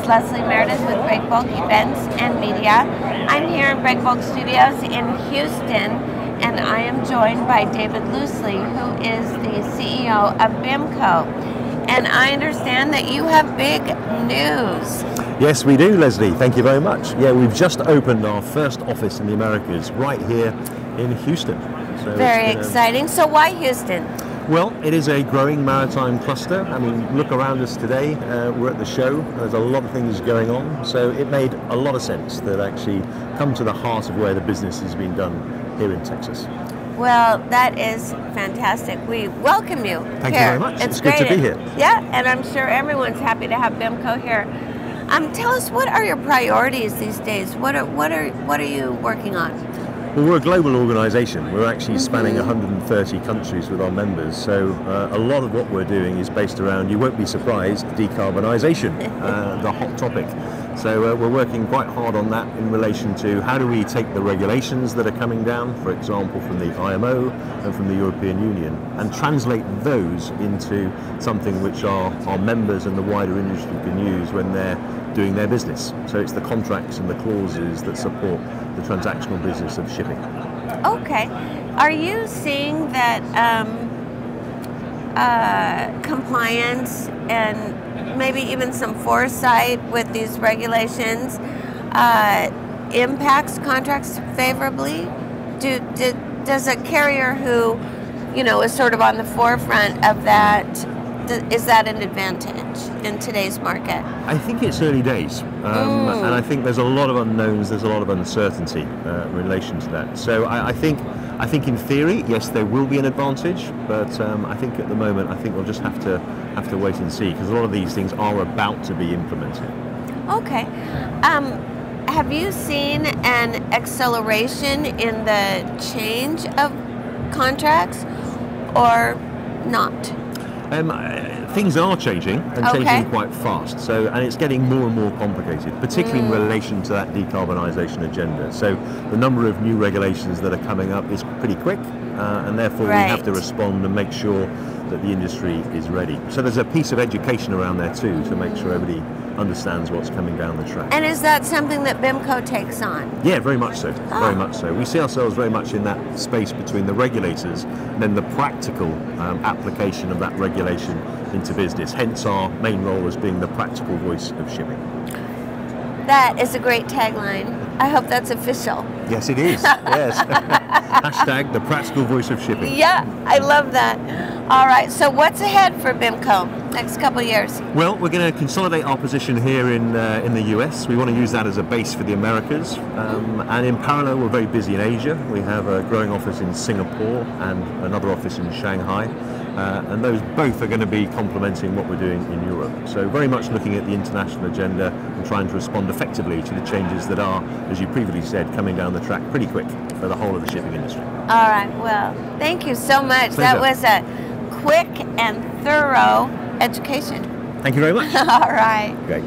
Loosley with Breakbulk Events and Media. I'm here in Breakbulk Studios in Houston, and I am joined by David Loosley, who is the CEO of BIMCO. And I understand that you have big news. Yes, we do, Leslie. Thank you very much. Yeah, we've just opened our first office in the Americas right here in Houston. So very exciting. So why Houston? Well, it is a growing maritime cluster. I mean, look around us today. We're at the show. There's a lot of things going on. So it made a lot of sense that actually come to the heart of where the business has been done here in Texas. Well, that is fantastic. We welcome you Thank you very much. It's good to be here. Yeah, and I'm sure everyone's happy to have BIMCO here. Tell us, what are your priorities these days? What are you working on? Well, we're a global organisation. We're actually spanning 130 countries with our members. So a lot of what we're doing is based around, you won't be surprised, decarbonisation, the hot topic. So we're working quite hard on that in relation to how do we take the regulations that are coming down, for example, from the IMO and from the European Union, and translate those into something which our members and the wider industry can use when they're doing their business. So it's the contracts and the clauses that support the transactional business of shipping. Okay. Are you seeing that compliance and maybe even some foresight with these regulations impacts contracts favorably? Does a carrier who, is sort of on the forefront of that, is that an advantage in today's market? I think it's early days, and I think there's a lot of unknowns, there's a lot of uncertainty in relation to that. So I think in theory, yes, there will be an advantage, but I think at the moment, I think we'll just have to wait and see, because a lot of these things are about to be implemented. Okay. Have you seen an acceleration in the change of contracts or not? Things are changing, and changing quite fast. So, and it's getting more and more complicated, particularly in relation to that decarbonisation agenda. So, the number of new regulations that are coming up is pretty quick, and therefore we have to respond and make sure that the industry is ready. So, there's a piece of education around there too to make sure everybody understands what's coming down the track. And is that something that BIMCO takes on? Yeah, very much so. Very much so. We see ourselves very much in that space between the regulators and then the practical application of that regulation into business. Hence our main role as being the practical voice of shipping. That is a great tagline. I hope that's official. Yes, it is. Yes. Hashtag the practical voice of shipping. Yeah, I love that. All right, so what's ahead for BIMCO next couple of years? Well, we're going to consolidate our position here in the US. We want to use that as a base for the Americas. And in parallel, we're very busy in Asia. We have a growing office in Singapore and another office in Shanghai. And those both are going to be complementing what we're doing in Europe. So very much looking at the international agenda and trying to respond effectively to the changes that are, as you previously said, coming down the track pretty quick for the whole of the shipping industry. All right, well, thank you so much. Pleasure. That was a quick and thorough education. Thank you very much. All right. Great.